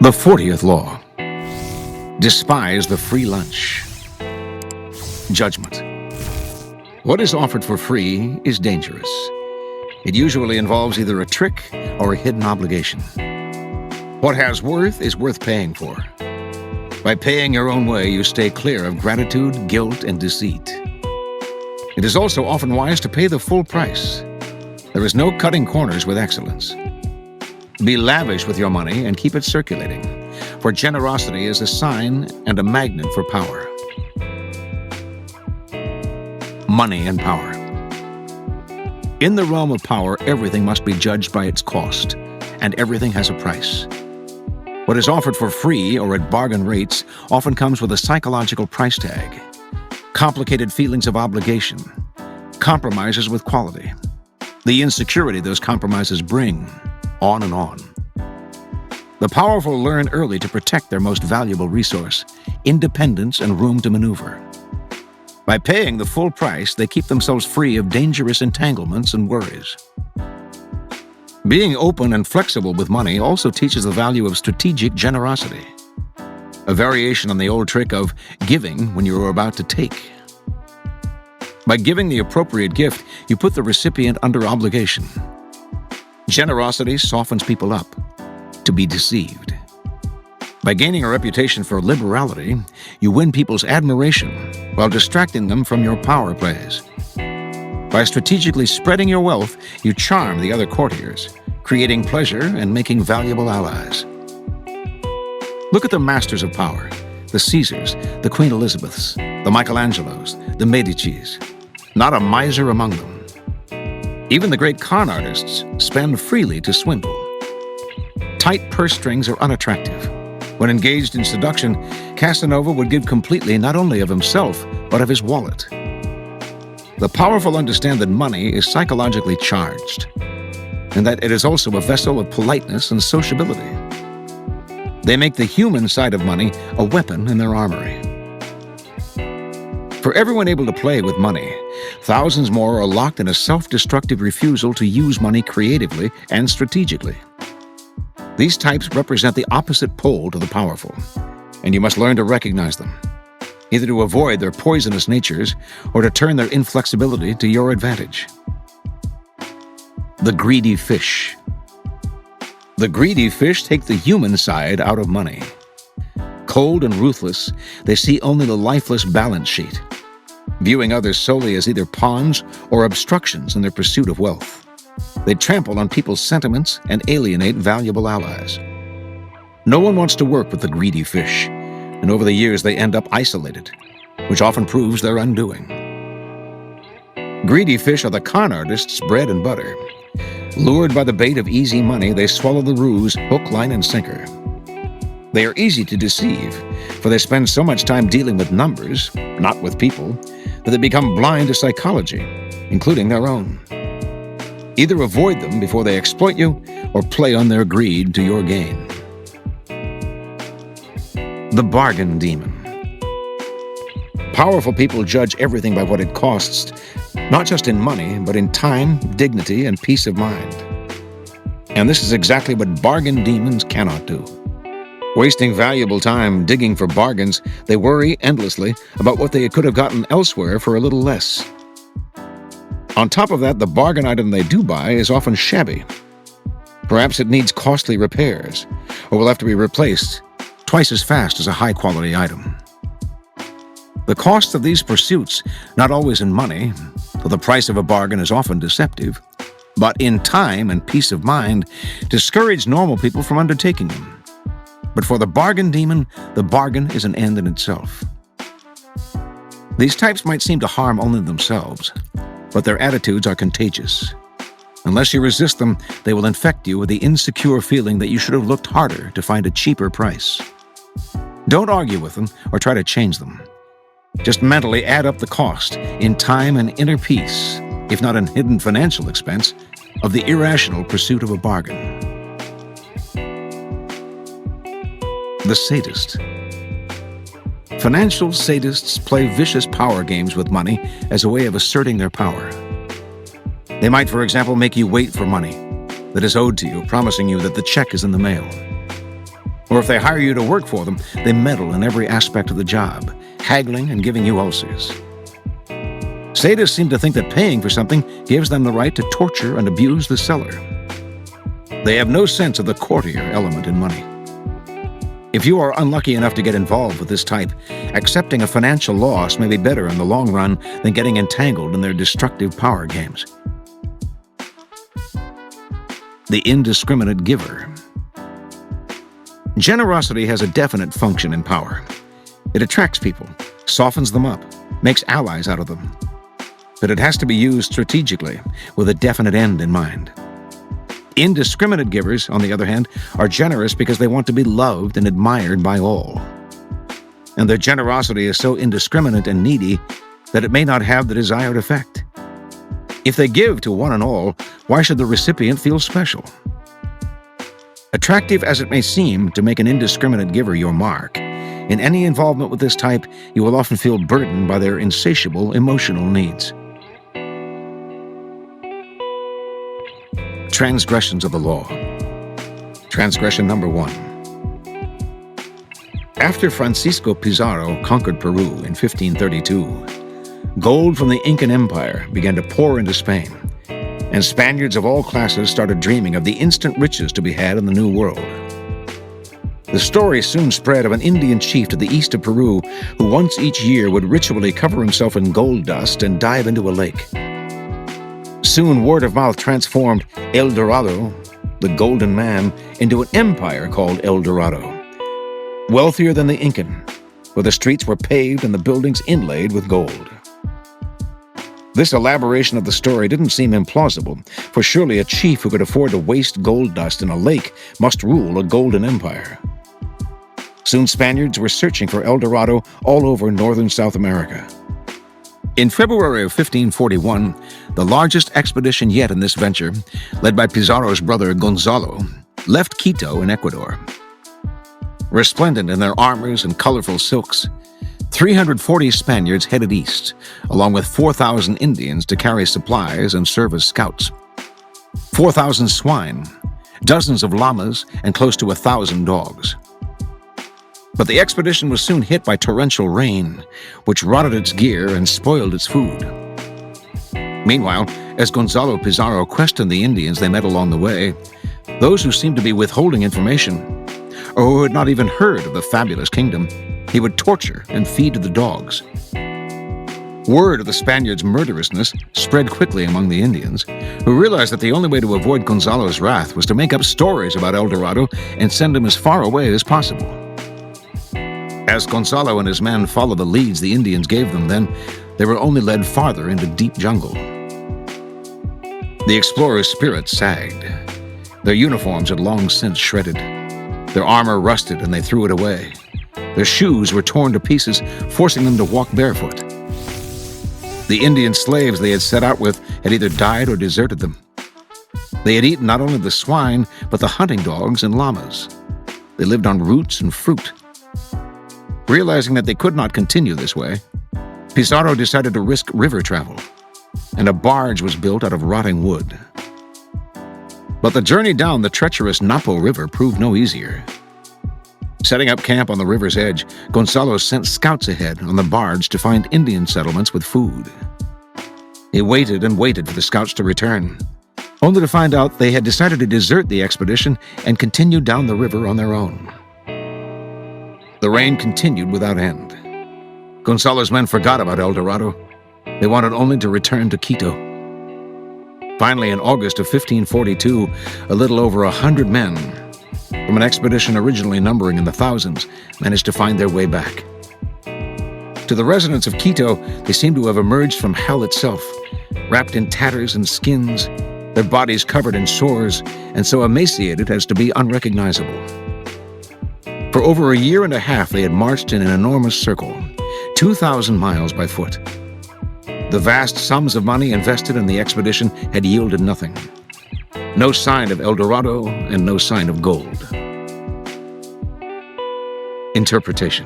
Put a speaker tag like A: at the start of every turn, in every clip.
A: The 40th Law. Despise the free lunch. Judgment. What is offered for free is dangerous. It usually involves either a trick or a hidden obligation. What has worth is worth paying for. By paying your own way, you stay clear of gratitude, guilt, and deceit. It is also often wise to pay the full price. There is no cutting corners with excellence. Be lavish with your money and keep it circulating, for generosity is a sign and a magnet for power. Money and power. In the realm of power, everything must be judged by its cost, and everything has a price. What is offered for free or at bargain rates often comes with a psychological price tag, complicated feelings of obligation, compromises with quality, the insecurity those compromises bring, on and on. The powerful learn early to protect their most valuable resource, independence and room to maneuver. By paying the full price, they keep themselves free of dangerous entanglements and worries. Being open and flexible with money also teaches the value of strategic generosity, a variation on the old trick of giving when you are about to take. By giving the appropriate gift, you put the recipient under obligation. Generosity softens people up to be deceived. By gaining a reputation for liberality, you win people's admiration while distracting them from your power plays. By strategically spreading your wealth, you charm the other courtiers, creating pleasure and making valuable allies. Look at the masters of power, the Caesars, the Queen Elizabeths, the Michelangelos, the Medicis. Not a miser among them. Even the great con artists spend freely to swindle. Tight purse strings are unattractive. When engaged in seduction, Casanova would give completely not only of himself, but of his wallet. The powerful understand that money is psychologically charged, and that it is also a vessel of politeness and sociability. They make the human side of money a weapon in their armory. For everyone able to play with money, thousands more are locked in a self-destructive refusal to use money creatively and strategically. These types represent the opposite pole to the powerful, and you must learn to recognize them, either to avoid their poisonous natures or to turn their inflexibility to your advantage. The greedy fish. The greedy fish take the human side out of money. Cold and ruthless, they see only the lifeless balance sheet, viewing others solely as either pawns or obstructions in their pursuit of wealth. They trample on people's sentiments and alienate valuable allies. No one wants to work with the greedy fish, and over the years they end up isolated, which often proves their undoing. Greedy fish are the con artists' bread and butter. Lured by the bait of easy money, they swallow the ruse, hook, line, and sinker. They are easy to deceive, for they spend so much time dealing with numbers, not with people, that they become blind to psychology, including their own. Either avoid them before they exploit you, or play on their greed to your gain. The bargain demon. Powerful people judge everything by what it costs, not just in money, but in time, dignity, and peace of mind. And this is exactly what bargain demons cannot do. Wasting valuable time digging for bargains, they worry endlessly about what they could have gotten elsewhere for a little less. On top of that, the bargain item they do buy is often shabby. Perhaps it needs costly repairs, or will have to be replaced twice as fast as a high-quality item. The cost of these pursuits, not always in money, for the price of a bargain is often deceptive, but in time and peace of mind, discourage normal people from undertaking them. But for the bargain demon, the bargain is an end in itself. These types might seem to harm only themselves, but their attitudes are contagious. Unless you resist them, they will infect you with the insecure feeling that you should have looked harder to find a cheaper price. Don't argue with them or try to change them. Just mentally add up the cost in time and inner peace, if not in hidden financial expense, of the irrational pursuit of a bargain. The sadist. Financial sadists play vicious power games with money as a way of asserting their power. They might, for example, make you wait for money that is owed to you, promising you that the check is in the mail. Or if they hire you to work for them, they meddle in every aspect of the job, haggling and giving you ulcers. Sadists seem to think that paying for something gives them the right to torture and abuse the seller. They have no sense of the courtier element in money. If you are unlucky enough to get involved with this type, accepting a financial loss may be better in the long run than getting entangled in their destructive power games. The Indiscriminate Giver. Generosity has a definite function in power. It attracts people, softens them up, makes allies out of them. But it has to be used strategically, with a definite end in mind. Indiscriminate givers, on the other hand, are generous because they want to be loved and admired by all. And their generosity is so indiscriminate and needy that it may not have the desired effect. If they give to one and all, why should the recipient feel special? Attractive as it may seem to make an indiscriminate giver your mark, in any involvement with this type, you will often feel burdened by their insatiable emotional needs. Transgressions of the law. Transgression number 1. After Francisco Pizarro conquered Peru in 1532, gold from the Incan Empire began to pour into Spain, and Spaniards of all classes started dreaming of the instant riches to be had in the New World. The story soon spread of an Indian chief to the east of Peru who once each year would ritually cover himself in gold dust and dive into a lake. Soon word of mouth transformed El Dorado, the Golden Man, into an empire called El Dorado. Wealthier than the Incan, where the streets were paved and the buildings inlaid with gold. This elaboration of the story didn't seem implausible, for surely a chief who could afford to waste gold dust in a lake must rule a golden empire. Soon Spaniards were searching for El Dorado all over northern South America. In February of 1541, the largest expedition yet in this venture, led by Pizarro's brother Gonzalo, left Quito in Ecuador. Resplendent in their armors and colorful silks, 340 Spaniards headed east, along with 4,000 Indians to carry supplies and serve as scouts. 4,000 swine, dozens of llamas, and close to 1,000 dogs. But the expedition was soon hit by torrential rain, which rotted its gear and spoiled its food. Meanwhile, as Gonzalo Pizarro questioned the Indians they met along the way, those who seemed to be withholding information, or who had not even heard of the fabulous kingdom, he would torture and feed to the dogs. Word of the Spaniards' murderousness spread quickly among the Indians, who realized that the only way to avoid Gonzalo's wrath was to make up stories about El Dorado and send him as far away as possible. As Gonzalo and his men followed the leads the Indians gave them then, they were only led farther into deep jungle. The explorers' spirits sagged. Their uniforms had long since shredded. Their armor rusted and they threw it away. Their shoes were torn to pieces, forcing them to walk barefoot. The Indian slaves they had set out with had either died or deserted them. They had eaten not only the swine, but the hunting dogs and llamas. They lived on roots and fruit. Realizing that they could not continue this way, Pizarro decided to risk river travel, and a barge was built out of rotting wood. But the journey down the treacherous Napo River proved no easier. Setting up camp on the river's edge, Gonzalo sent scouts ahead on the barge to find Indian settlements with food. He waited and waited for the scouts to return, only to find out they had decided to desert the expedition and continue down the river on their own. The rain continued without end. Gonzalo's men forgot about El Dorado. They wanted only to return to Quito. Finally, in August of 1542, a little over 100 men, from an expedition originally numbering in the thousands, managed to find their way back. To the residents of Quito, they seemed to have emerged from hell itself, wrapped in tatters and skins, their bodies covered in sores, and so emaciated as to be unrecognizable. For over a year and a half, they had marched in an enormous circle, 2,000 miles by foot. The vast sums of money invested in the expedition had yielded nothing. No sign of El Dorado and no sign of gold. Interpretation.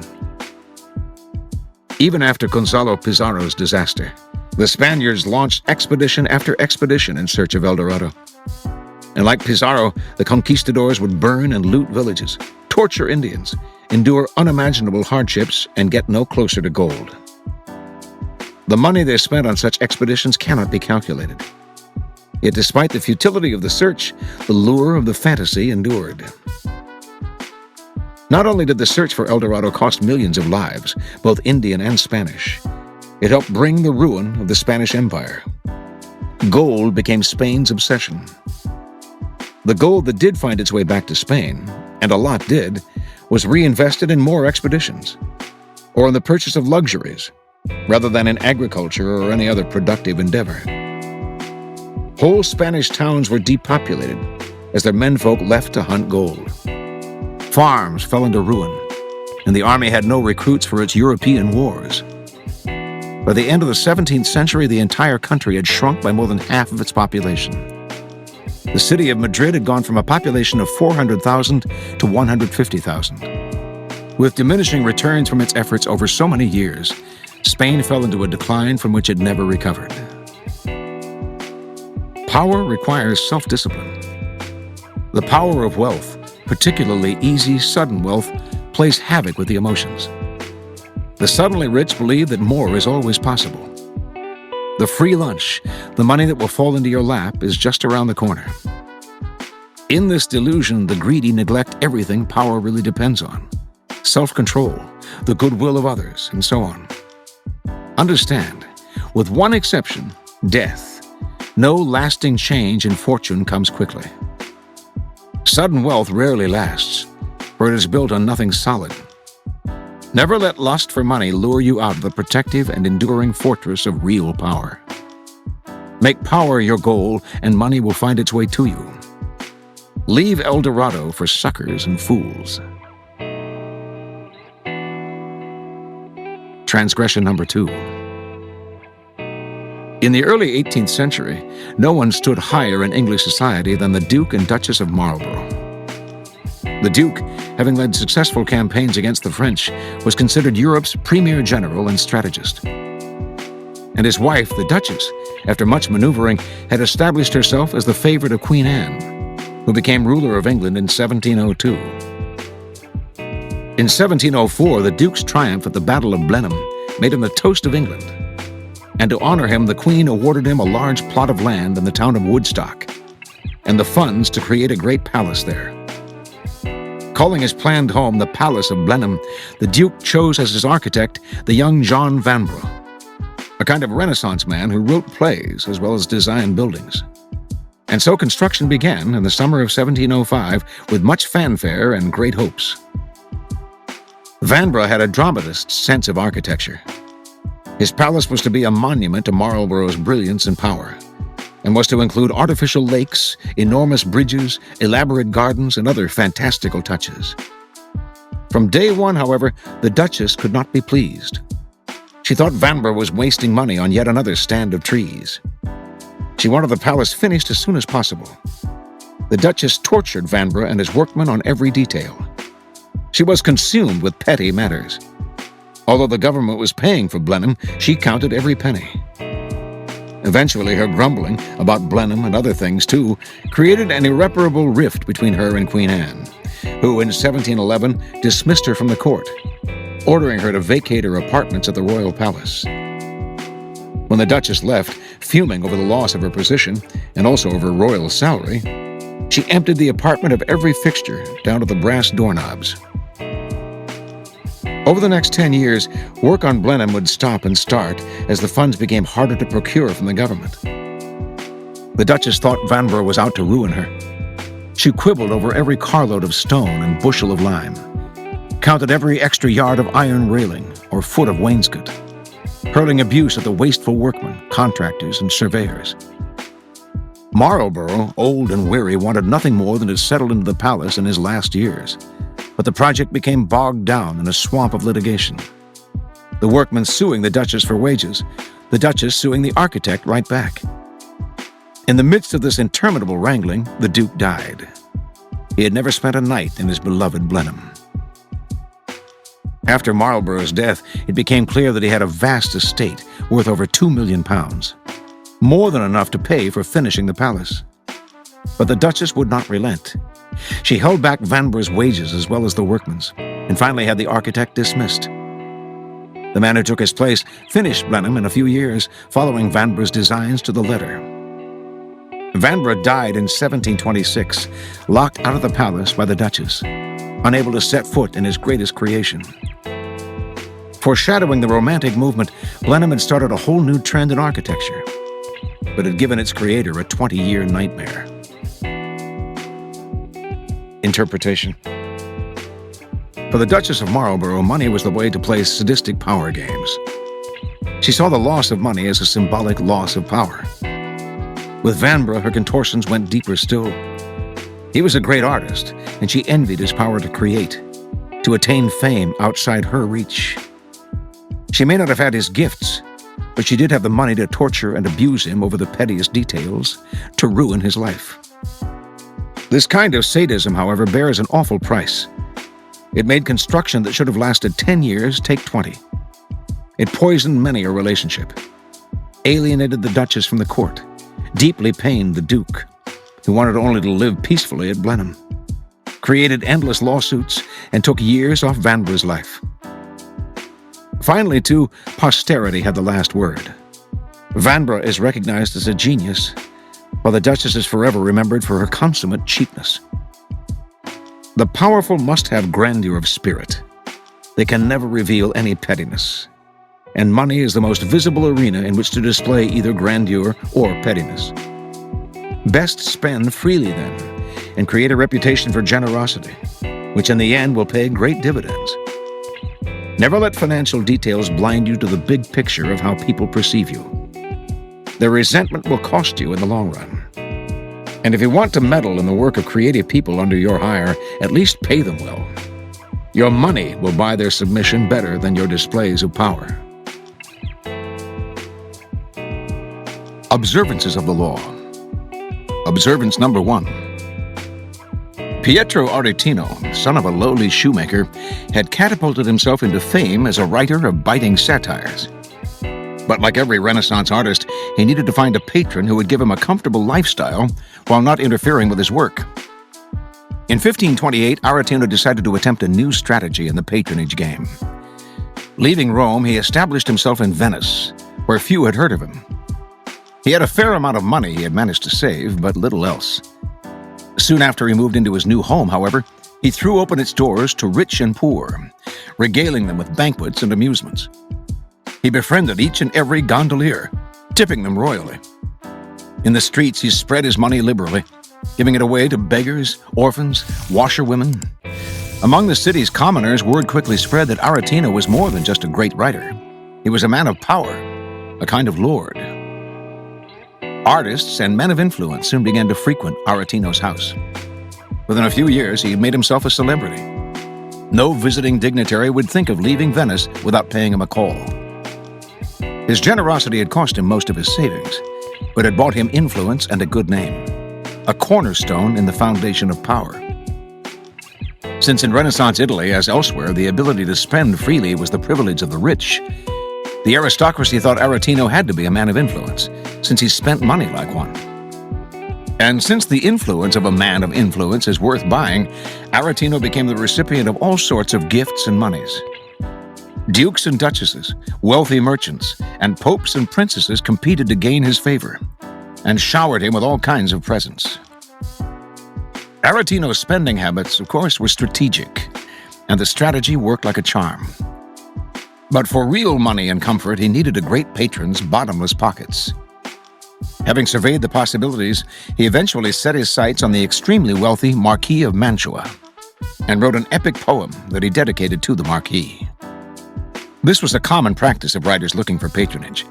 A: Even after Gonzalo Pizarro's disaster, the Spaniards launched expedition after expedition in search of El Dorado. And like Pizarro, the conquistadors would burn and loot villages, torture Indians, endure unimaginable hardships, and get no closer to gold. The money they spent on such expeditions cannot be calculated. Yet despite the futility of the search, the lure of the fantasy endured. Not only did the search for El Dorado cost millions of lives, both Indian and Spanish, it helped bring the ruin of the Spanish Empire. Gold became Spain's obsession. The gold that did find its way back to Spain, and a lot did, was reinvested in more expeditions, or in the purchase of luxuries, rather than in agriculture or any other productive endeavor. Whole Spanish towns were depopulated as their menfolk left to hunt gold. Farms fell into ruin, and the army had no recruits for its European wars. By the end of the 17th century, the entire country had shrunk by more than half of its population. The city of Madrid had gone from a population of 400,000 to 150,000. With diminishing returns from its efforts over so many years, Spain fell into a decline from which it never recovered. Power requires self-discipline. The power of wealth, particularly easy, sudden wealth, plays havoc with the emotions. The suddenly rich believe that more is always possible. The free lunch, the money that will fall into your lap, is just around the corner. In this delusion, the greedy neglect everything power really depends on: self-control, the goodwill of others, and so on. Understand, with one exception, death, no lasting change in fortune comes quickly. Sudden wealth rarely lasts, for it is built on nothing solid. Never let lust for money lure you out of the protective and enduring fortress of real power. Make power your goal, and money will find its way to you. Leave El Dorado for suckers and fools. Transgression number 2. In the early 18th century, no one stood higher in English society than the Duke and Duchess of Marlborough. The Duke, having led successful campaigns against the French, was considered Europe's premier general and strategist. And his wife, the Duchess, after much maneuvering, had established herself as the favorite of Queen Anne, who became ruler of England in 1702. In 1704, the Duke's triumph at the Battle of Blenheim made him the toast of England. And to honor him, the Queen awarded him a large plot of land in the town of Woodstock, and the funds to create a great palace there. Calling his planned home the Palace of Blenheim, the Duke chose as his architect the young John Vanbrugh, a kind of Renaissance man who wrote plays as well as designed buildings. And so construction began in the summer of 1705 with much fanfare and great hopes. Vanbrugh had a dramatist's sense of architecture. His palace was to be a monument to Marlborough's brilliance and power, and was to include artificial lakes, enormous bridges, elaborate gardens, and other fantastical touches. From day one, however, the Duchess could not be pleased. She thought Vanbrugh was wasting money on yet another stand of trees. She wanted the palace finished as soon as possible. The Duchess tortured Vanbrugh and his workmen on every detail. She was consumed with petty matters. Although the government was paying for Blenheim, she counted every penny. Eventually, her grumbling about Blenheim and other things, too, created an irreparable rift between her and Queen Anne, who in 1711 dismissed her from the court, ordering her to vacate her apartments at the royal palace. When the Duchess left, fuming over the loss of her position and also of her royal salary, she emptied the apartment of every fixture down to the brass doorknobs. Over the next 10 years, work on Blenheim would stop and start as the funds became harder to procure from the government. The Duchess thought Vanbrugh was out to ruin her. She quibbled over every carload of stone and bushel of lime, counted every extra yard of iron railing or foot of wainscot, hurling abuse at the wasteful workmen, contractors, and surveyors. Marlborough, old and weary, wanted nothing more than to settle into the palace in his last years. But the project became bogged down in a swamp of litigation. The workmen suing the Duchess for wages, the Duchess suing the architect right back. In the midst of this interminable wrangling, the Duke died. He had never spent a night in his beloved Blenheim. After Marlborough's death, it became clear that he had a vast estate worth over £2 million, more than enough to pay for finishing the palace. But the Duchess would not relent. She held back Vanbragh's wages as well as the workmen's, and finally had the architect dismissed. The man who took his place finished Blenheim in a few years, following Vanbragh's designs to the letter. Vanbrugh died in 1726, locked out of the palace by the Duchess, unable to set foot in his greatest creation. Foreshadowing the Romantic movement, Blenheim had started a whole new trend in architecture, but had given its creator a 20-year nightmare. Interpretation. For the Duchess of Marlborough, money was the way to play sadistic power games. She saw the loss of money as a symbolic loss of power. With Vanbrugh, her contortions went deeper still. He was a great artist, and she envied his power to create, to attain fame outside her reach. She may not have had his gifts, but she did have the money to torture and abuse him over the pettiest details, to ruin his life. This kind of sadism, however, bears an awful price. It made construction that should have lasted 10 years take 20. It poisoned many a relationship, alienated the Duchess from the court, deeply pained the Duke, who wanted only to live peacefully at Blenheim, created endless lawsuits, and took years off Vanbragh's life. Finally, too, posterity had the last word. Vanbrugh is recognized as a genius, while the Duchess is forever remembered for her consummate cheapness. The powerful must have grandeur of spirit. They can never reveal any pettiness, and money is the most visible arena in which to display either grandeur or pettiness. Best spend freely, then, and create a reputation for generosity, which in the end will pay great dividends. Never let financial details blind you to the big picture of how people perceive you. Their resentment will cost you in the long run. And if you want to meddle in the work of creative people under your hire, at least pay them well. Your money will buy their submission better than your displays of power. Observances of the law. Observance number 1. Pietro Aretino, son of a lowly shoemaker, had catapulted himself into fame as a writer of biting satires. But like every Renaissance artist, he needed to find a patron who would give him a comfortable lifestyle while not interfering with his work. In 1528, Aretino decided to attempt a new strategy in the patronage game. Leaving Rome, he established himself in Venice, where few had heard of him. He had a fair amount of money he had managed to save, but little else. Soon after he moved into his new home, however, he threw open its doors to rich and poor, regaling them with banquets and amusements. He befriended each and every gondolier, tipping them royally. In the streets, he spread his money liberally, giving it away to beggars, orphans, washerwomen. Among the city's commoners, word quickly spread that Aretino was more than just a great writer. He was a man of power, a kind of lord. Artists and men of influence soon began to frequent Aretino's house. Within a few years, he made himself a celebrity. No visiting dignitary would think of leaving Venice without paying him a call. His generosity had cost him most of his savings, but had bought him influence and a good name, a cornerstone in the foundation of power. Since in Renaissance Italy, as elsewhere, the ability to spend freely was the privilege of the rich, the aristocracy thought Aretino had to be a man of influence, since he spent money like one. And since the influence of a man of influence is worth buying, Aretino became the recipient of all sorts of gifts and monies. Dukes and duchesses, wealthy merchants, and popes and princesses competed to gain his favor, and showered him with all kinds of presents. Aretino's spending habits, of course, were strategic, and the strategy worked like a charm. But for real money and comfort, he needed a great patron's bottomless pockets. Having surveyed the possibilities, he eventually set his sights on the extremely wealthy Marquis of Mantua, and wrote an epic poem that he dedicated to the Marquis. This was a common practice of writers looking for patronage.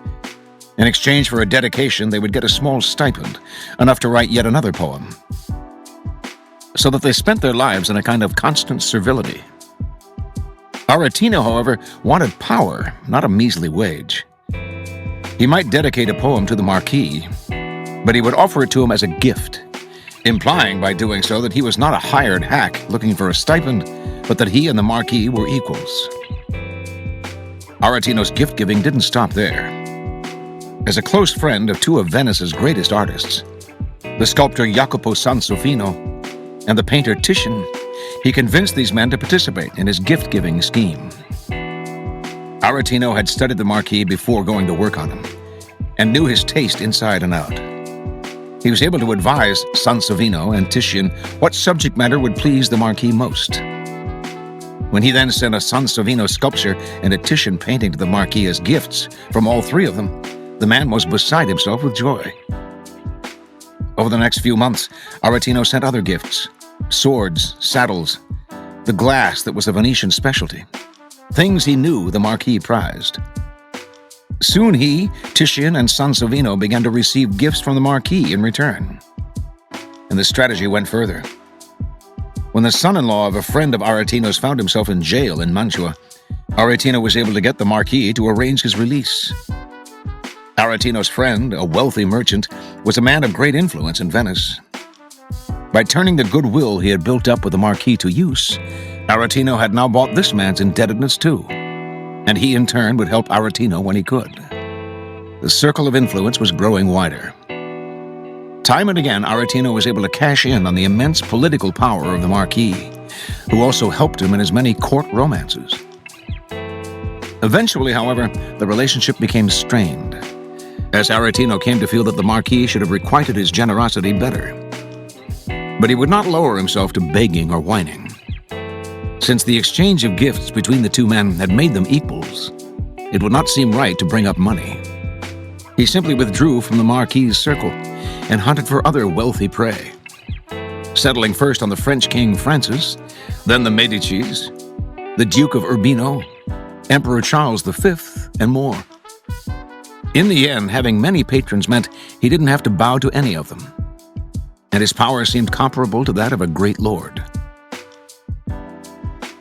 A: In exchange for a dedication, they would get a small stipend, enough to write yet another poem, so that they spent their lives in a kind of constant servility. Aretino, however, wanted power, not a measly wage. He might dedicate a poem to the Marquis, but he would offer it to him as a gift, implying by doing so that he was not a hired hack looking for a stipend, but that he and the Marquis were equals. Aretino's gift-giving didn't stop there. As a close friend of two of Venice's greatest artists, the sculptor Jacopo Sansovino and the painter Titian, he convinced these men to participate in his gift-giving scheme. Aretino had studied the Marquis before going to work on him, and knew his taste inside and out. He was able to advise Sansovino and Titian what subject matter would please the Marquis most. When he then sent a Sansovino sculpture and a Titian painting to the Marquis as gifts from all three of them, the man was beside himself with joy. Over the next few months, Aretino sent other gifts: swords, saddles, the glass that was a Venetian specialty, things he knew the Marquis prized. Soon he, Titian, and Sansovino began to receive gifts from the Marquis in return. And the strategy went further. When the son-in-law of a friend of Aretino's found himself in jail in Mantua, Aretino was able to get the Marquis to arrange his release. Aretino's friend, a wealthy merchant, was a man of great influence in Venice. By turning the goodwill he had built up with the Marquis to use, Aretino had now bought this man's indebtedness too, and he in turn would help Aretino when he could. The circle of influence was growing wider. Time and again, Aretino was able to cash in on the immense political power of the Marquis, who also helped him in his many court romances. Eventually, however, the relationship became strained, as Aretino came to feel that the Marquis should have requited his generosity better. But he would not lower himself to begging or whining. Since the exchange of gifts between the two men had made them equals, it would not seem right to bring up money. He simply withdrew from the Marquis's circle and hunted for other wealthy prey, settling first on the French King Francis, then the Medicis, the Duke of Urbino, Emperor Charles V, and more. In the end, having many patrons meant he didn't have to bow to any of them, and his power seemed comparable to that of a great lord.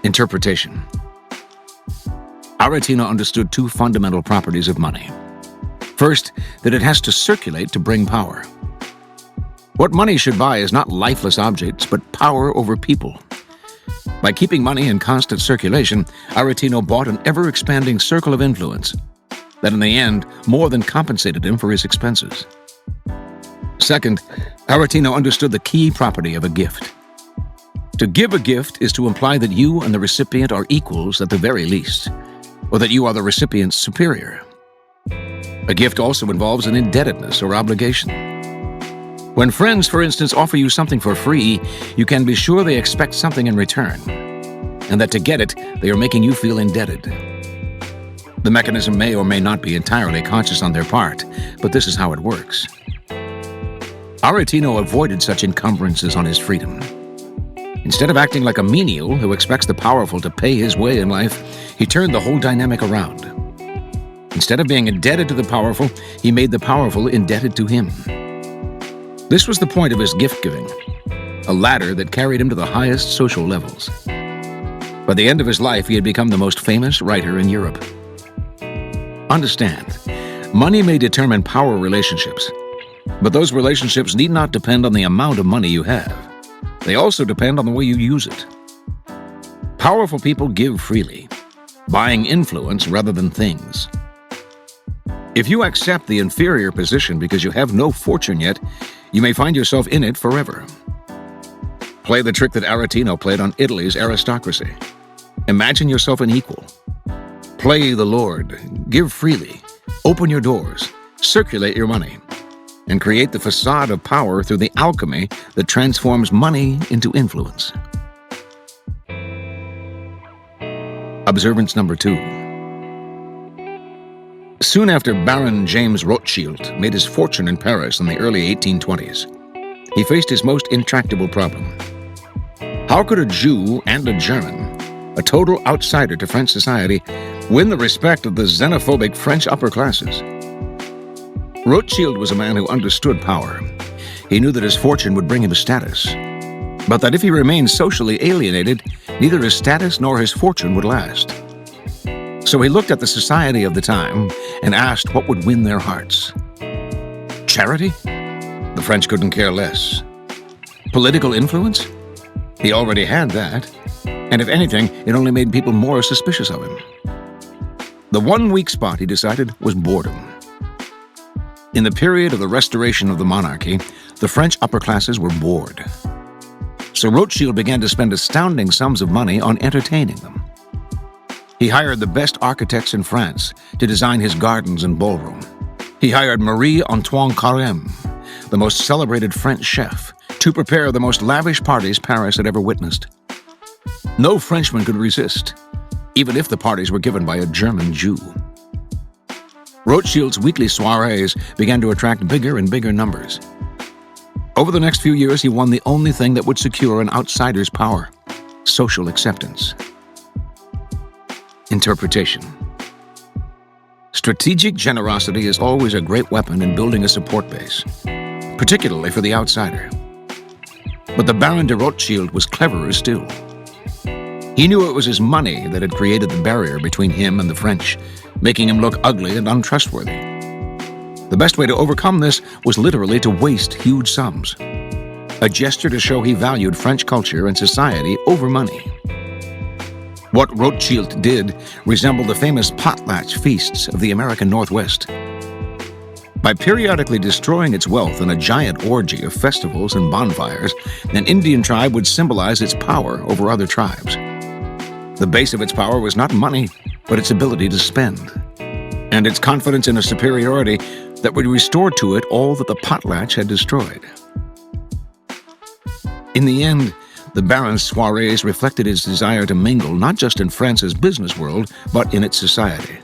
A: Interpretation. Aretino understood two fundamental properties of money. First, that it has to circulate to bring power. What money should buy is not lifeless objects, but power over people. By keeping money in constant circulation, Aretino bought an ever-expanding circle of influence that in the end more than compensated him for his expenses. Second, Aretino understood the key property of a gift. To give a gift is to imply that you and the recipient are equals at the very least, or that you are the recipient's superior. A gift also involves an indebtedness or obligation. When friends, for instance, offer you something for free, you can be sure they expect something in return, and that to get it, they are making you feel indebted. The mechanism may or may not be entirely conscious on their part, but this is how it works. Aretino avoided such encumbrances on his freedom. Instead of acting like a menial who expects the powerful to pay his way in life, he turned the whole dynamic around. Instead of being indebted to the powerful, he made the powerful indebted to him. This was the point of his gift-giving, a ladder that carried him to the highest social levels. By the end of his life, he had become the most famous writer in Europe. Understand, money may determine power relationships, but those relationships need not depend on the amount of money you have. They also depend on the way you use it. Powerful people give freely, buying influence rather than things. If you accept the inferior position because you have no fortune yet, you may find yourself in it forever. Play the trick that Aretino played on Italy's aristocracy. Imagine yourself an equal. Play the Lord, give freely, open your doors, circulate your money, and create the facade of power through the alchemy that transforms money into influence. Observance number 2. Soon after Baron James Rothschild made his fortune in Paris in the early 1820s, he faced his most intractable problem. How could a Jew and a German, a total outsider to French society, win the respect of the xenophobic French upper classes? Rothschild was a man who understood power. He knew that his fortune would bring him status, but that if he remained socially alienated, neither his status nor his fortune would last. So he looked at the society of the time and asked what would win their hearts. Charity? The French couldn't care less. Political influence? He already had that, and if anything, it only made people more suspicious of him. The one weak spot, he decided, was boredom. In the period of the restoration of the monarchy, the French upper classes were bored. So Rothschild began to spend astounding sums of money on entertaining them. He hired the best architects in France to design his gardens and ballroom. He hired Marie-Antoine Carême, the most celebrated French chef, to prepare the most lavish parties Paris had ever witnessed. No Frenchman could resist, even if the parties were given by a German Jew. Rothschild's weekly soirees began to attract bigger and bigger numbers. Over the next few years, he won the only thing that would secure an outsider's power: social acceptance. Interpretation. Strategic generosity is always a great weapon in building a support base, particularly for the outsider. But the Baron de Rothschild was cleverer still. He knew it was his money that had created the barrier between him and the French, making him look ugly and untrustworthy. The best way to overcome this was literally to waste huge sums, a gesture to show he valued French culture and society over money. What Rothschild did resembled the famous potlatch feasts of the American Northwest. By periodically destroying its wealth in a giant orgy of festivals and bonfires, an Indian tribe would symbolize its power over other tribes. The base of its power was not money, but its ability to spend, and its confidence in a superiority that would restore to it all that the potlatch had destroyed. In the end, the Baron's soirees reflected his desire to mingle not just in France's business world, but in its society.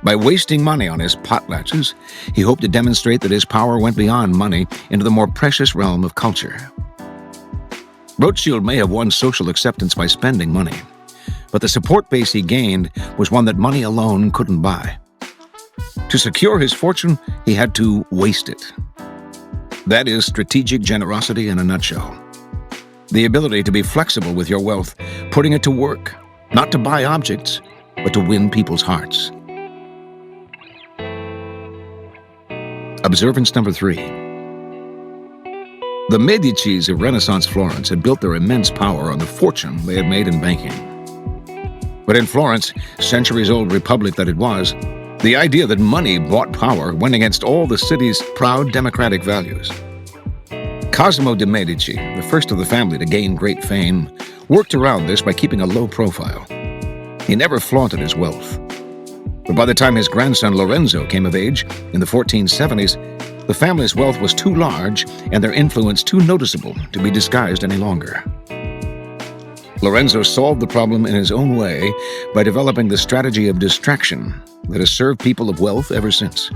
A: By wasting money on his potlatches, he hoped to demonstrate that his power went beyond money into the more precious realm of culture. Rothschild may have won social acceptance by spending money, but the support base he gained was one that money alone couldn't buy. To secure his fortune, he had to waste it. That is strategic generosity in a nutshell. The ability to be flexible with your wealth, putting it to work, not to buy objects, but to win people's hearts. Observance number 3. The Medicis of Renaissance Florence had built their immense power on the fortune they had made in banking. But in Florence, centuries-old republic that it was, the idea that money bought power went against all the city's proud democratic values. Cosimo de' Medici, the first of the family to gain great fame, worked around this by keeping a low profile. He never flaunted his wealth. But by the time his grandson Lorenzo came of age, in the 1470s, the family's wealth was too large and their influence too noticeable to be disguised any longer. Lorenzo solved the problem in his own way by developing the strategy of distraction that has served people of wealth ever since.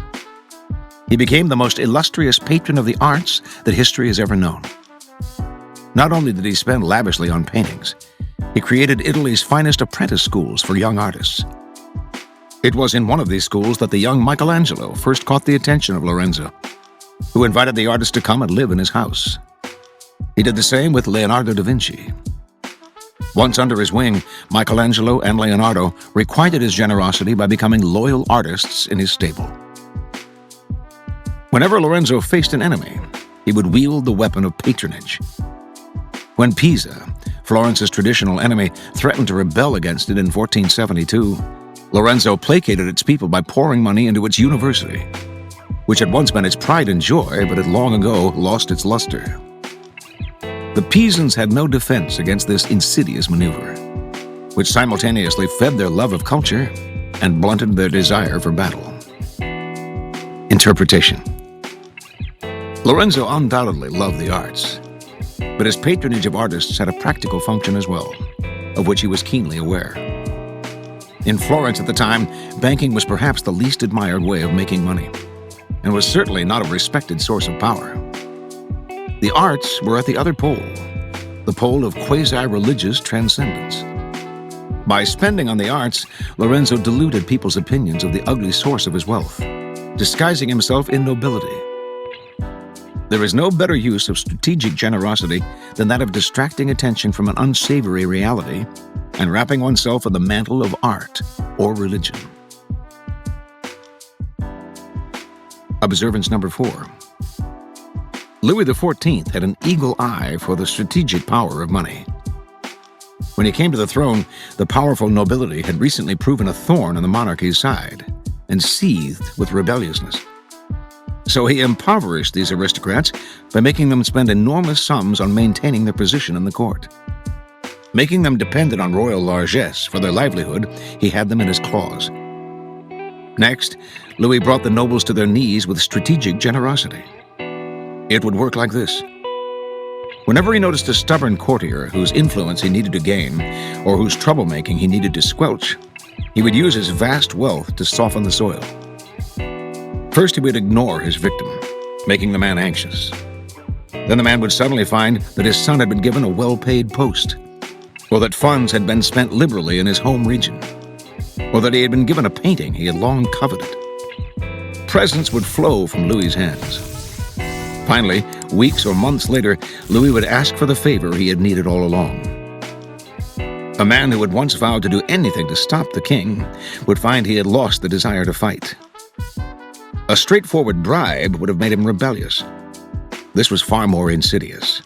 A: He became the most illustrious patron of the arts that history has ever known. Not only did he spend lavishly on paintings, he created Italy's finest apprentice schools for young artists. It was in one of these schools that the young Michelangelo first caught the attention of Lorenzo, who invited the artist to come and live in his house. He did the same with Leonardo da Vinci. Once under his wing, Michelangelo and Leonardo requited his generosity by becoming loyal artists in his stable. Whenever Lorenzo faced an enemy, he would wield the weapon of patronage. When Pisa, Florence's traditional enemy, threatened to rebel against it in 1472, Lorenzo placated its people by pouring money into its university, which had once been its pride and joy but had long ago lost its luster. The Pisans had no defense against this insidious maneuver, which simultaneously fed their love of culture and blunted their desire for battle. Interpretation. Lorenzo undoubtedly loved the arts, but his patronage of artists had a practical function as well, of which he was keenly aware. In Florence at the time, banking was perhaps the least admired way of making money, and was certainly not a respected source of power. The arts were at the other pole, the pole of quasi-religious transcendence. By spending on the arts, Lorenzo diluted people's opinions of the ugly source of his wealth, disguising himself in nobility. There is no better use of strategic generosity than that of distracting attention from an unsavory reality and wrapping oneself in the mantle of art or religion. Observance number 4. Louis XIV had an eagle eye for the strategic power of money. When he came to the throne, the powerful nobility had recently proven a thorn on the monarchy's side and seethed with rebelliousness. So he impoverished these aristocrats by making them spend enormous sums on maintaining their position in the court. Making them dependent on royal largesse for their livelihood, he had them in his claws. Next, Louis brought the nobles to their knees with strategic generosity. It would work like this. Whenever he noticed a stubborn courtier whose influence he needed to gain, or whose troublemaking he needed to squelch, he would use his vast wealth to soften the soil. First, he would ignore his victim, making the man anxious. Then the man would suddenly find that his son had been given a well-paid post, or that funds had been spent liberally in his home region, or that he had been given a painting he had long coveted. Presents would flow from Louis's hands. Finally, weeks or months later, Louis would ask for the favor he had needed all along. A man who had once vowed to do anything to stop the king would find he had lost the desire to fight. A straightforward bribe would have made him rebellious. This was far more insidious.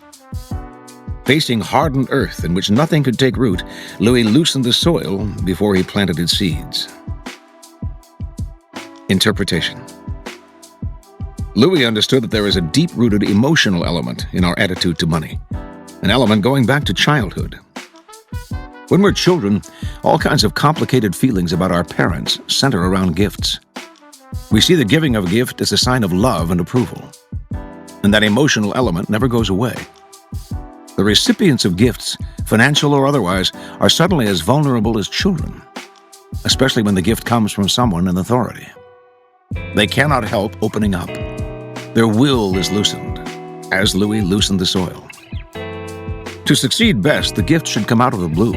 A: Facing hardened earth in which nothing could take root, Louis loosened the soil before he planted its seeds. Interpretation. Louis understood that there is a deep-rooted emotional element in our attitude to money, an element going back to childhood. When we're children, all kinds of complicated feelings about our parents center around gifts. We see the giving of a gift as a sign of love and approval, and that emotional element never goes away. The recipients of gifts, financial or otherwise, are suddenly as vulnerable as children, especially when the gift comes from someone in authority. They cannot help opening up. Their will is loosened, as Louis loosened the soil. To succeed best, the gift should come out of the blue.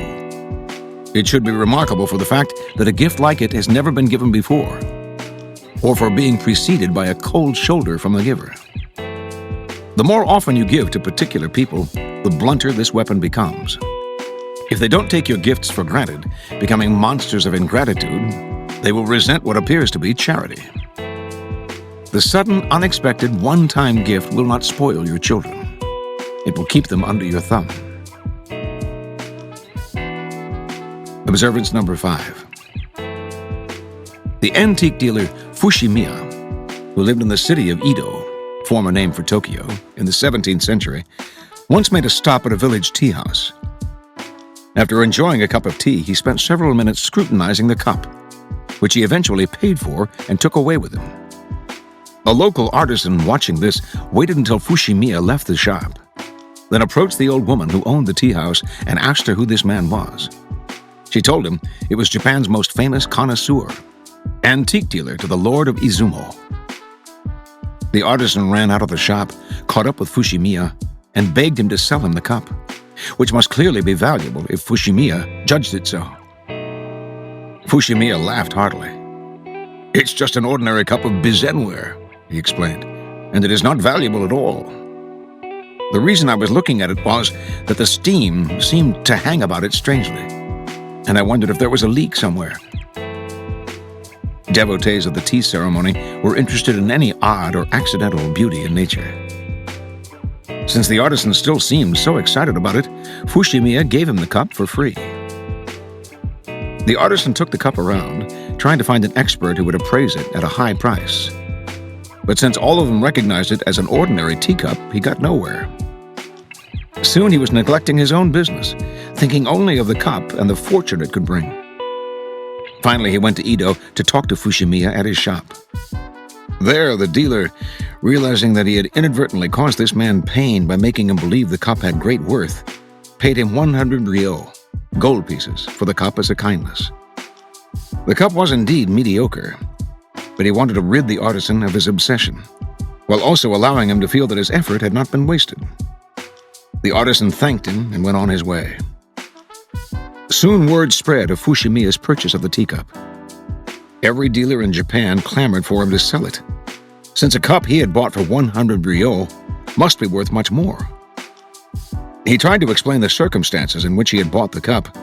A: It should be remarkable for the fact that a gift like it has never been given before, or for being preceded by a cold shoulder from the giver. The more often you give to particular people, the blunter this weapon becomes. If they don't take your gifts for granted, becoming monsters of ingratitude, they will resent what appears to be charity. The sudden, unexpected, one-time gift will not spoil your children. It will keep them under your thumb. Observance number 5. The antique dealer Fushimiya, who lived in the city of Edo, former name for Tokyo, in the 17th century, once made a stop at a village tea house. After enjoying a cup of tea, he spent several minutes scrutinizing the cup, which he eventually paid for and took away with him. A local artisan watching this waited until Fushimiya left the shop, then approached the old woman who owned the tea house and asked her who this man was. She told him it was Japan's most famous connoisseur, antique dealer to the Lord of Izumo. The artisan ran out of the shop, caught up with Fushimiya, and begged him to sell him the cup, which must clearly be valuable if Fushimiya judged it so. Fushimiya laughed heartily. "It's just an ordinary cup of bizenware," he explained, "and it is not valuable at all. The reason I was looking at it was that the steam seemed to hang about it strangely, and I wondered if there was a leak somewhere." Devotees of the tea ceremony were interested in any odd or accidental beauty in nature. Since the artisan still seemed so excited about it, Fushimiya gave him the cup for free. The artisan took the cup around, trying to find an expert who would appraise it at a high price. But since all of them recognized it as an ordinary teacup, he got nowhere. Soon he was neglecting his own business, thinking only of the cup and the fortune it could bring. Finally, he went to Edo to talk to Fushimiya at his shop. There, the dealer, realizing that he had inadvertently caused this man pain by making him believe the cup had great worth, paid him 100 ryo, gold pieces, for the cup as a kindness. The cup was indeed mediocre, but he wanted to rid the artisan of his obsession, while also allowing him to feel that his effort had not been wasted. The artisan thanked him and went on his way. Soon word spread of Fushimiya's purchase of the teacup. Every dealer in Japan clamored for him to sell it, since a cup he had bought for 100 ryo must be worth much more. He tried to explain the circumstances in which he had bought the cup,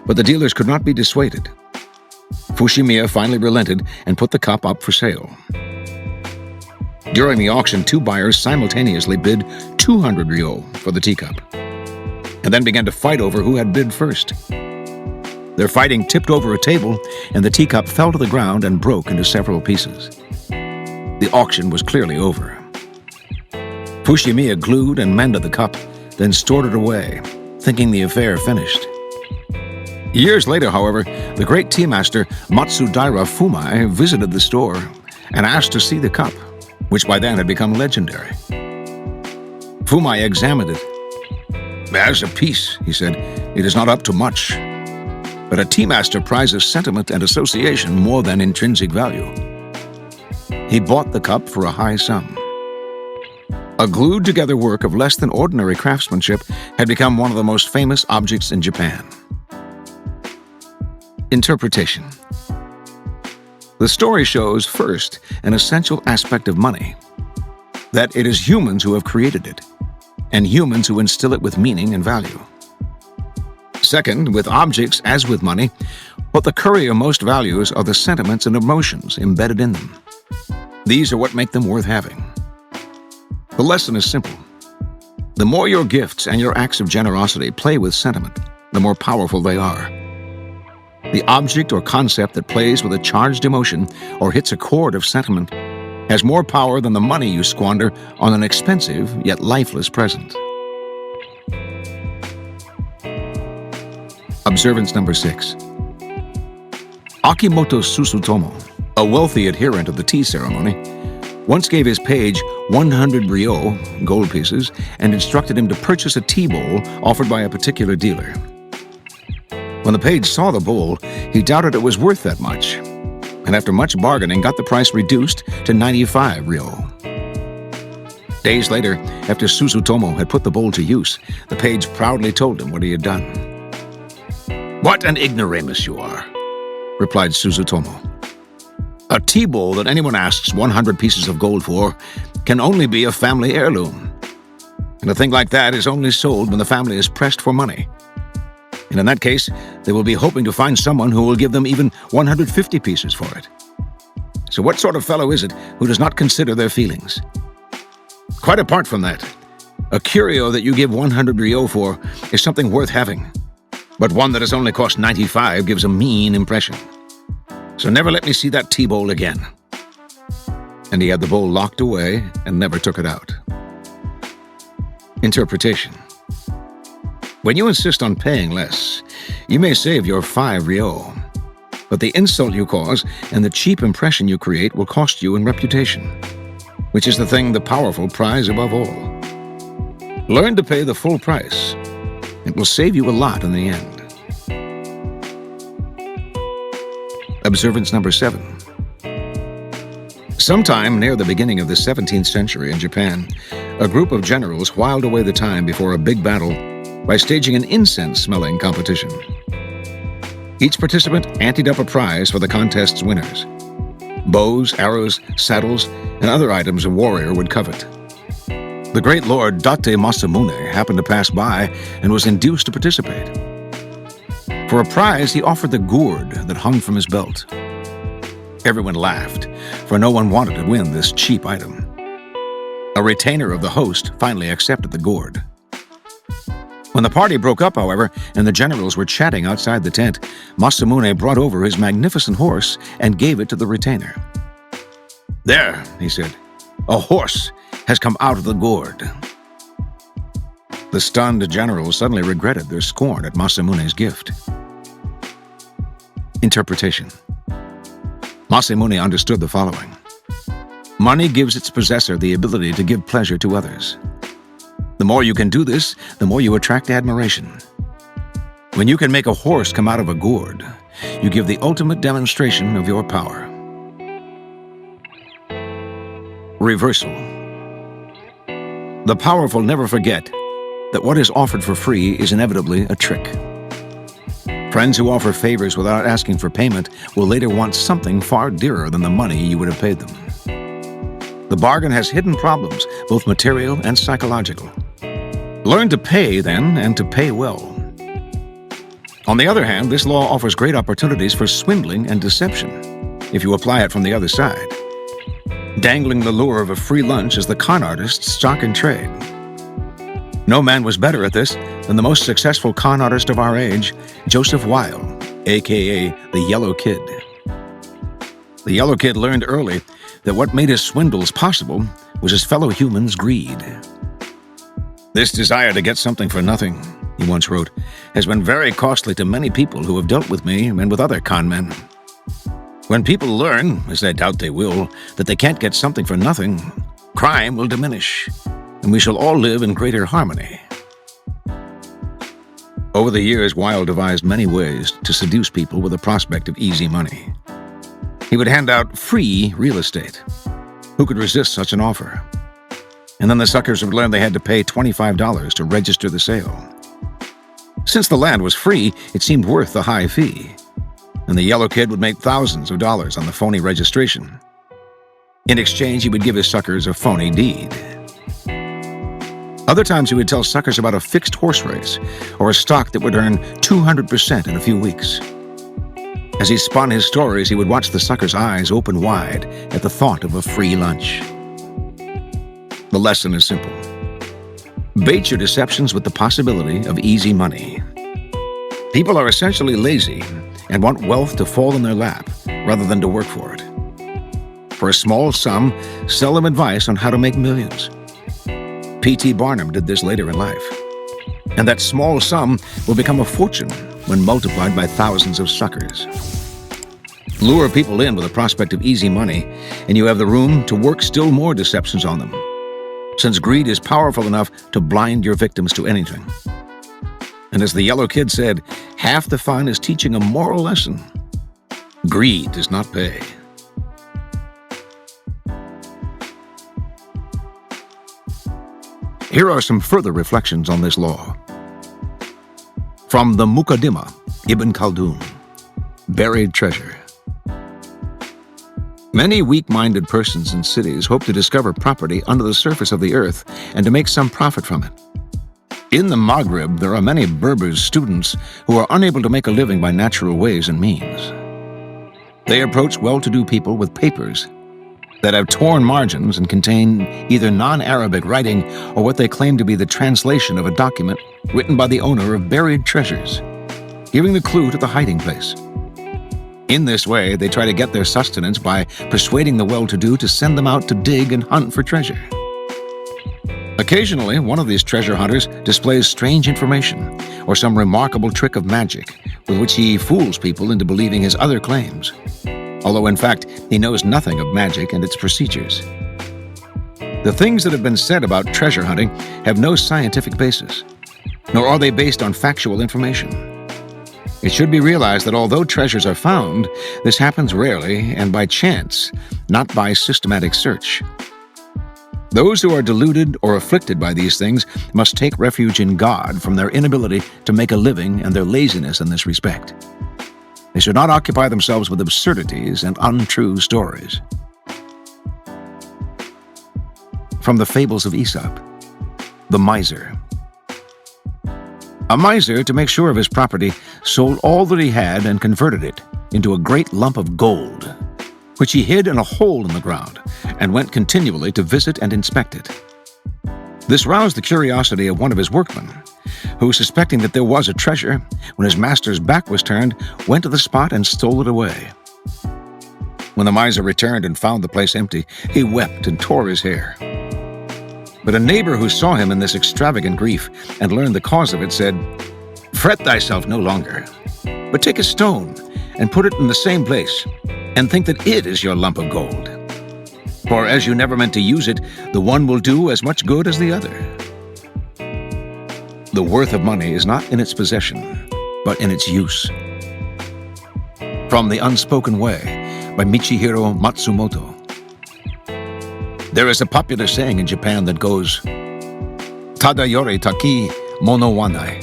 A: but the dealers could not be dissuaded. Fushimiya finally relented and put the cup up for sale. During the auction, 2 buyers simultaneously bid 200 ryo for the teacup, and then began to fight over who had bid first. Their fighting tipped over a table, and the teacup fell to the ground and broke into several pieces. The auction was clearly over. Fushimiya glued and mended the cup, then stored it away, thinking the affair finished. Years later, however, the great tea master Matsudaira Fumai visited the store and asked to see the cup, which by then had become legendary. Fumai examined it. "As a piece," he said, "it is not up to much. But a tea master prizes sentiment and association more than intrinsic value." He bought the cup for a high sum. A glued-together work of less than ordinary craftsmanship had become one of the most famous objects in Japan. Interpretation. The story shows, first, an essential aspect of money, that it is humans who have created it, and humans who instill it with meaning and value. Second, with objects as with money, what the courier most values are the sentiments and emotions embedded in them. These are what make them worth having. The lesson is simple. The more your gifts and your acts of generosity play with sentiment, the more powerful they are. The object or concept that plays with a charged emotion or hits a chord of sentiment has more power than the money you squander on an expensive yet lifeless present. Observance number 6. Akimoto Susutomo, a wealthy adherent of the tea ceremony, once gave his page 100 ryo, gold pieces, and instructed him to purchase a tea bowl offered by a particular dealer. When the page saw the bowl, he doubted it was worth that much, and after much bargaining got the price reduced to 95 ryo. Days later, after Susutomo had put the bowl to use, the page proudly told him what he had done. "What an ignoramus you are," replied Susutomo. "A tea bowl that anyone asks 100 pieces of gold for can only be a family heirloom. And a thing like that is only sold when the family is pressed for money. And in that case, they will be hoping to find someone who will give them even 150 pieces for it. So what sort of fellow is it who does not consider their feelings? Quite apart from that, a curio that you give 100 ryo for is something worth having, but one that has only cost 95 gives a mean impression. So never let me see that tea bowl again." And he had the bowl locked away and never took it out. Interpretation. When you insist on paying less, you may save your 5 ryo, but the insult you cause and the cheap impression you create will cost you in reputation, which is the thing the powerful prize above all. Learn to pay the full price. It will save you a lot in the end. Observance number 7. Sometime near the beginning of the 17th century in Japan, a group of generals whiled away the time before a big battle by staging an incense-smelling competition. Each participant anteed up a prize for the contest's winners: bows, arrows, saddles, and other items a warrior would covet. The great lord Date Masamune happened to pass by and was induced to participate. For a prize, he offered the gourd that hung from his belt. Everyone laughed, for no one wanted to win this cheap item. A retainer of the host finally accepted the gourd. When the party broke up, however, and the generals were chatting outside the tent, Masamune brought over his magnificent horse and gave it to the retainer. "There," he said, "a horse has come out of the gourd." The stunned generals suddenly regretted their scorn at Masamune's gift. Interpretation. Masamune understood the following. Money gives its possessor the ability to give pleasure to others. The more you can do this, the more you attract admiration. When you can make a horse come out of a gourd, you give the ultimate demonstration of your power. Reversal. The powerful never forget that what is offered for free is inevitably a trick. Friends who offer favors without asking for payment will later want something far dearer than the money you would have paid them. The bargain has hidden problems, both material and psychological. Learn to pay, then, and to pay well. On the other hand, this law offers great opportunities for swindling and deception, if you apply it from the other side. Dangling the lure of a free lunch is the con artist's stock in trade. No man was better at this than the most successful con artist of our age, Joseph Wilde, a.k.a. the Yellow Kid. The Yellow Kid learned early that what made his swindles possible was his fellow humans' greed. "This desire to get something for nothing," he once wrote, "has been very costly to many people who have dealt with me and with other con men. When people learn, as I doubt they will, that they can't get something for nothing, crime will diminish, and we shall all live in greater harmony." Over the years, Wilde devised many ways to seduce people with the prospect of easy money. He would hand out free real estate. Who could resist such an offer? And then the suckers would learn they had to pay $25 to register the sale. Since the land was free, it seemed worth the high fee, and the yellow kid would make thousands of dollars on the phony registration. In exchange, he would give his suckers a phony deed. Other times he would tell suckers about a fixed horse race or a stock that would earn 200% in a few weeks. As he spun his stories, he would watch the suckers' eyes open wide at the thought of a free lunch. The lesson is simple. Bait your deceptions with the possibility of easy money. People are essentially lazy and want wealth to fall in their lap rather than to work for it. For a small sum, sell them advice on how to make millions. P.T. Barnum did this later in life. And that small sum will become a fortune when multiplied by thousands of suckers. Lure people in with a prospect of easy money, and you have the room to work still more deceptions on them, since greed is powerful enough to blind your victims to anything. And as the yellow kid said, half the fun is teaching a moral lesson. Greed does not pay. Here are some further reflections on this law. From the Muqaddimah, Ibn Khaldun, Buried Treasure. Many weak-minded persons in cities hope to discover property under the surface of the earth and to make some profit from it. In the Maghreb, there are many Berbers students who are unable to make a living by natural ways and means. They approach well-to-do people with papers that have torn margins and contain either non-Arabic writing or what they claim to be the translation of a document written by the owner of buried treasures, giving the clue to the hiding place. In this way, they try to get their sustenance by persuading the well-to-do to send them out to dig and hunt for treasure. Occasionally, one of these treasure hunters displays strange information or some remarkable trick of magic with which he fools people into believing his other claims, although in fact he knows nothing of magic and its procedures. The things that have been said about treasure hunting have no scientific basis, nor are they based on factual information. It should be realized that although treasures are found, this happens rarely and by chance, not by systematic search. Those who are deluded or afflicted by these things must take refuge in God from their inability to make a living and their laziness in this respect. They should not occupy themselves with absurdities and untrue stories. From the Fables of Aesop, the Miser. A miser, to make sure of his property, sold all that he had and converted it into a great lump of gold, which he hid in a hole in the ground and went continually to visit and inspect it. This roused the curiosity of one of his workmen, who, suspecting that there was a treasure, when his master's back was turned, went to the spot and stole it away. When the miser returned and found the place empty, he wept and tore his hair. But a neighbor who saw him in this extravagant grief and learned the cause of it said, "Fret thyself no longer, but take a stone and put it in the same place, and think that it is your lump of gold. For as you never meant to use it, the one will do as much good as the other." The worth of money is not in its possession, but in its use. From The Unspoken Way by Michihiro Matsumoto. There is a popular saying in Japan that goes, "Tada yori taki mono wanai,"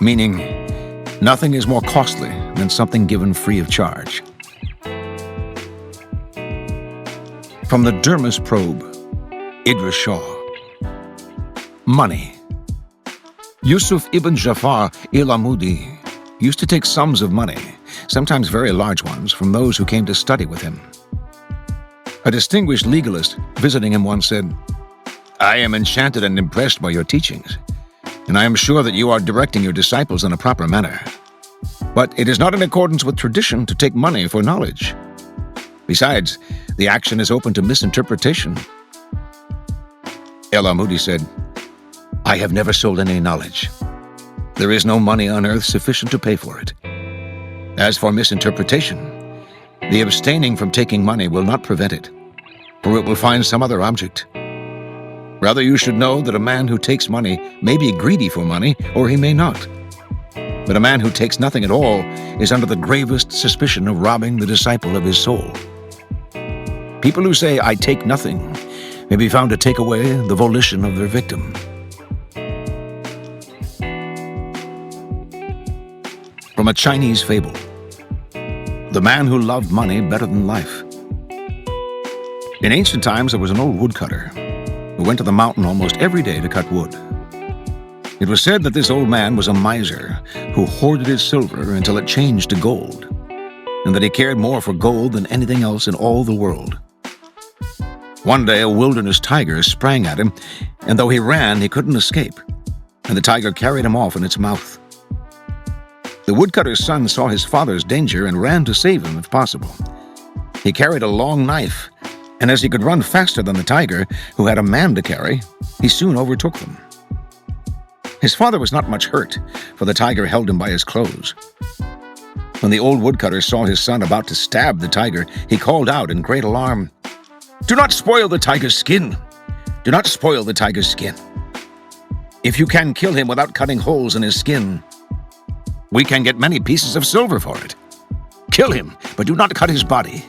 A: meaning, nothing is more costly than something given free of charge. From the Dermis Probe, Idris Shah. Money. Yusuf ibn Jafar il-Amudi used to take sums of money, sometimes very large ones, from those who came to study with him. A distinguished legalist visiting him once said, "I am enchanted and impressed by your teachings, and I am sure that you are directing your disciples in a proper manner. But it is not in accordance with tradition to take money for knowledge. Besides, the action is open to misinterpretation. L.R. Moody said, "I have never sold any knowledge. There is no money on earth sufficient to pay for it. As for misinterpretation, the abstaining from taking money will not prevent it, for it will find some other object. Rather, you should know that a man who takes money may be greedy for money, or he may not. But a man who takes nothing at all is under the gravest suspicion of robbing the disciple of his soul." People who say, "I take nothing," may be found to take away the volition of their victim. From a Chinese fable, The Man Who Loved Money Better Than Life. In ancient times, there was an old woodcutter who went to the mountain almost every day to cut wood. It was said that this old man was a miser who hoarded his silver until it changed to gold, and that he cared more for gold than anything else in all the world. One day, a wilderness tiger sprang at him, and though he ran, he couldn't escape, and the tiger carried him off in its mouth. The woodcutter's son saw his father's danger and ran to save him if possible. He carried a long knife, and as he could run faster than the tiger, who had a man to carry, he soon overtook them. His father was not much hurt, for the tiger held him by his clothes. When the old woodcutter saw his son about to stab the tiger, he called out in great alarm, "Do not spoil the tiger's skin! Do not spoil the tiger's skin! If you can kill him without cutting holes in his skin, we can get many pieces of silver for it. Kill him, but do not cut his body."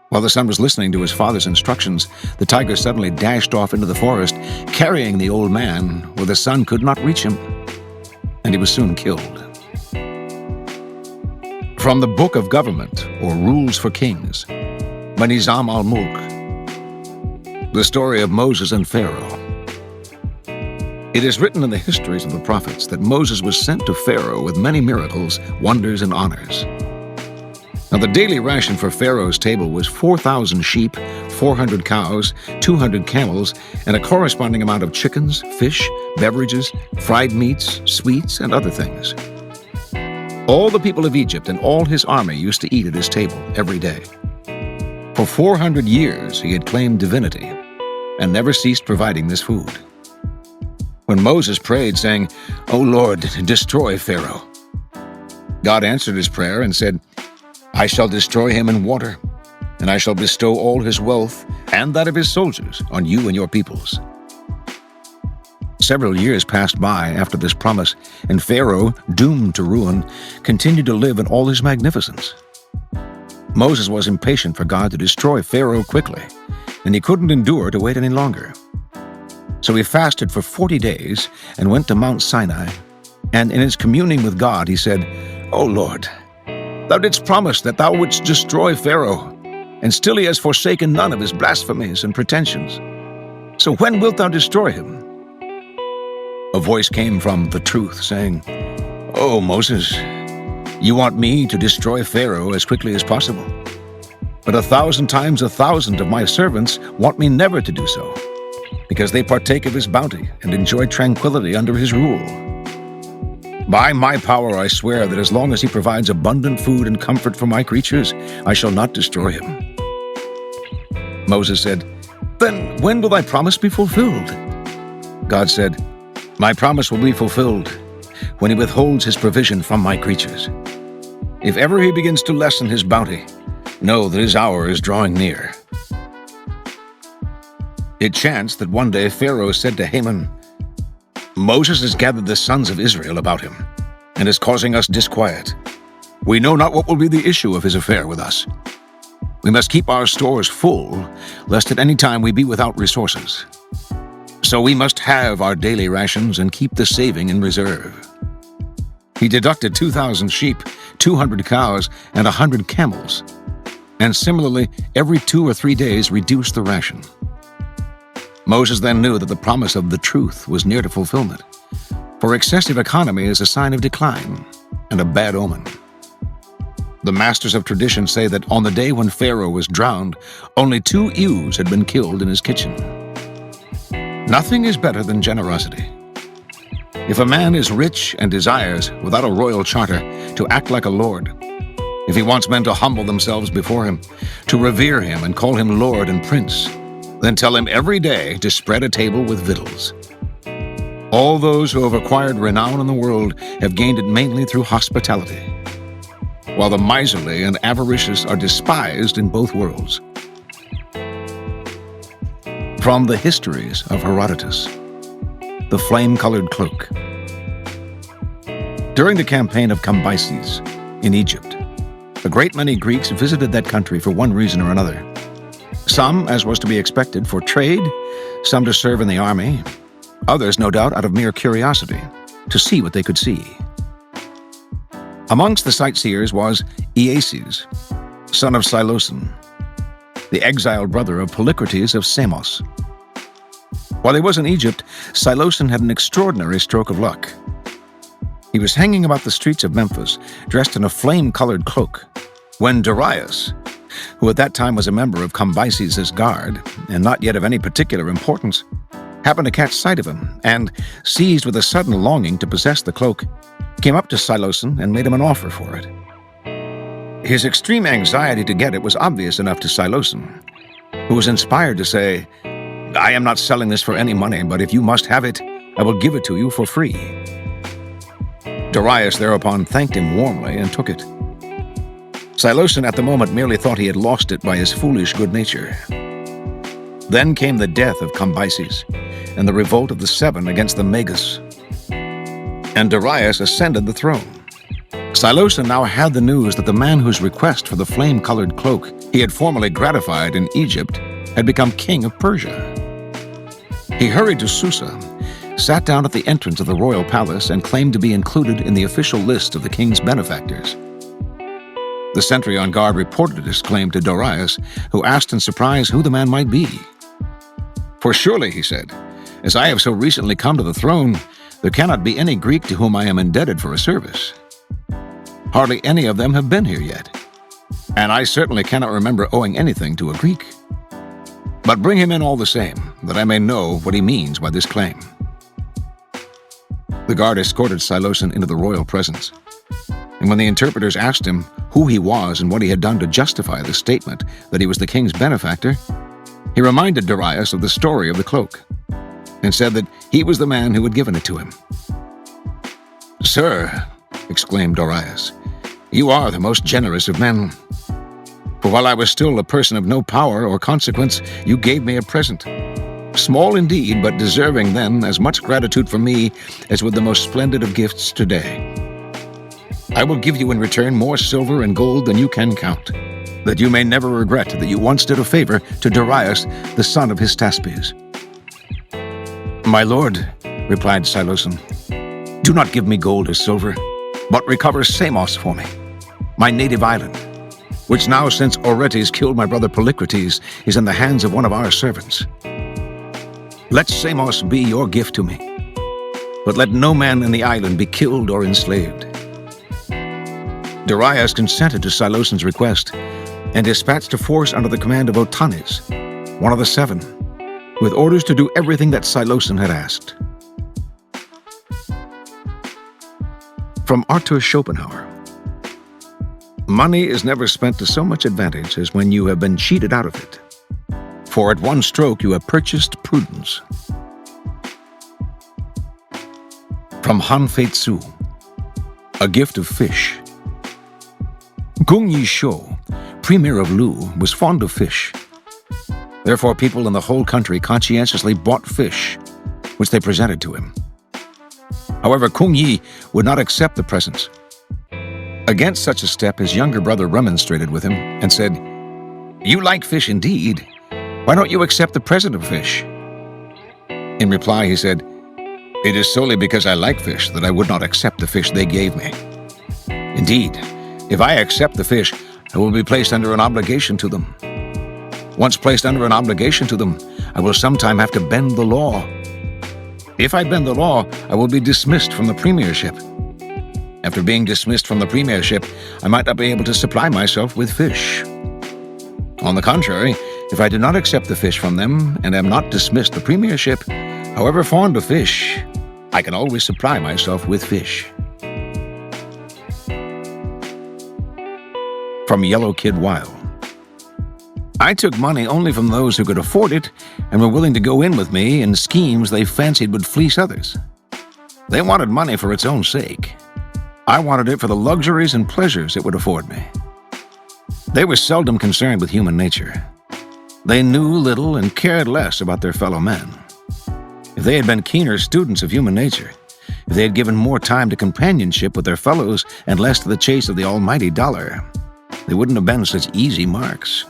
A: While the son was listening to his father's instructions, the tiger suddenly dashed off into the forest, carrying the old man where the son could not reach him, and he was soon killed. From the Book of Government, or Rules for Kings, by Nizam al-Mulk. The story of Moses and Pharaoh. It is written in the histories of the prophets that Moses was sent to Pharaoh with many miracles, wonders, and honors. Now the daily ration for Pharaoh's table was 4,000 sheep, 400 cows, 200 camels, and a corresponding amount of chickens, fish, beverages, fried meats, sweets, and other things. All the people of Egypt and all his army used to eat at his table every day. For 400 years he had claimed divinity and never ceased providing this food. When Moses prayed, saying, "O Lord, destroy Pharaoh," God answered his prayer and said, "I shall destroy him in water, and I shall bestow all his wealth and that of his soldiers on you and your peoples." Several years passed by after this promise, and Pharaoh, doomed to ruin, continued to live in all his magnificence. Moses was impatient for God to destroy Pharaoh quickly, and he couldn't endure to wait any longer. So he fasted for 40 days and went to Mount Sinai, and in his communing with God he said, "O Lord, thou didst promise that thou wouldst destroy Pharaoh, and still he has forsaken none of his blasphemies and pretensions. So when wilt thou destroy him?" A voice came from the truth, saying, "Oh, Moses, you want me to destroy Pharaoh as quickly as possible. But 1,000 times 1,000 of my servants want me never to do so, because they partake of his bounty and enjoy tranquility under his rule. By my power I swear that as long as he provides abundant food and comfort for my creatures, I shall not destroy him." Moses said, "Then when will thy promise be fulfilled?" God said, "My promise will be fulfilled when he withholds his provision from my creatures. If ever he begins to lessen his bounty, know that his hour is drawing near." It chanced that one day Pharaoh said to Haman, "Moses has gathered the sons of Israel about him, and is causing us disquiet. We know not what will be the issue of his affair with us. We must keep our stores full, lest at any time we be without resources. So we must have our daily rations and keep the saving in reserve." He deducted 2,000 sheep, 200 cows, and 100 camels, and similarly every 2 or 3 days reduced the ration. Moses then knew that the promise of the truth was near to fulfillment, for excessive economy is a sign of decline and a bad omen. The masters of tradition say that on the day when Pharaoh was drowned, only 2 ewes had been killed in his kitchen. Nothing is better than generosity. If a man is rich and desires, without a royal charter, to act like a lord, If he wants men to humble themselves before him, to revere him and call him Lord and Prince, then tell him every day to spread a table with victuals. All those who have acquired renown in the world have gained it mainly through hospitality, while the miserly and avaricious are despised in both worlds. From the Histories of Herodotus, the Flame-Colored Cloak. During the campaign of Cambyses in Egypt, a great many Greeks visited that country for one reason or another. Some, as was to be expected, for trade, some to serve in the army, others, no doubt, out of mere curiosity, to see what they could see. Amongst the sightseers was Iases, son of Siloson, the exiled brother of Polycrates of Samos. While he was in Egypt, Siloson had an extraordinary stroke of luck. He was hanging about the streets of Memphis, dressed in a flame-colored cloak, when Darius, who at that time was a member of Cambyses' guard, and not yet of any particular importance, happened to catch sight of him, and, seized with a sudden longing to possess the cloak, came up to Siloson and made him an offer for it. His extreme anxiety to get it was obvious enough to Siloson, who was inspired to say, "I am not selling this for any money, but if you must have it, I will give it to you for free." Darius thereupon thanked him warmly and took it. Siloson at the moment merely thought he had lost it by his foolish good nature. Then came the death of Cambyses and the revolt of the Seven against the Magus, and Darius ascended the throne. Siloson now had the news that the man whose request for the flame-colored cloak he had formerly gratified in Egypt had become king of Persia. He hurried to Susa, sat down at the entrance of the royal palace, and claimed to be included in the official list of the king's benefactors. The sentry on guard reported his claim to Darius, who asked in surprise who the man might be. "For surely," he said, "as I have so recently come to the throne, there cannot be any Greek to whom I am indebted for a service. Hardly any of them have been here yet, and I certainly cannot remember owing anything to a Greek. But bring him in all the same, that I may know what he means by this claim." The guard escorted Siloson into the royal presence, and when the interpreters asked him who he was and what he had done to justify the statement that he was the king's benefactor, he reminded Darius of the story of the cloak, and said that he was the man who had given it to him. "Sir," exclaimed Darius, "you are the most generous of men. For while I was still a person of no power or consequence, you gave me a present. Small indeed, but deserving then as much gratitude from me as with the most splendid of gifts today. I will give you in return more silver and gold than you can count, that you may never regret that you once did a favor to Darius, the son of Hystaspes." "My lord," replied Siloson, "do not give me gold or silver, but recover Samos for me, my native island, which now, since Oretes killed my brother Polycrates, is in the hands of one of our servants. Let Samos be your gift to me, but let no man in the island be killed or enslaved." Darius consented to Siloson's request and dispatched a force under the command of Otanes, one of the seven, with orders to do everything that Siloson had asked. From Arthur Schopenhauer. Money is never spent to so much advantage as when you have been cheated out of it, for at one stroke you have purchased prudence. From Han Fei Tzu. A Gift of Fish. Kung Yi Shou, premier of Lu, was fond of fish. Therefore people in the whole country conscientiously bought fish, which they presented to him. However, Kung Yi would not accept the presents. Against such a step, his younger brother remonstrated with him and said, "You like fish indeed. Why don't you accept the present of fish?" In reply, he said, "It is solely because I like fish that I would not accept the fish they gave me. Indeed, if I accept the fish, I will be placed under an obligation to them. Once placed under an obligation to them, I will sometime have to bend the law. If I bend the law, I will be dismissed from the premiership. After being dismissed from the premiership, I might not be able to supply myself with fish. On the contrary, if I do not accept the fish from them and am not dismissed the premiership, however fond of fish, I can always supply myself with fish." From Yellow Kid Weil. I took money only from those who could afford it and were willing to go in with me in schemes they fancied would fleece others. They wanted money for its own sake. I wanted it for the luxuries and pleasures it would afford me. They were seldom concerned with human nature. They knew little and cared less about their fellow men. If they had been keener students of human nature, if they had given more time to companionship with their fellows and less to the chase of the almighty dollar, they wouldn't have been such easy marks.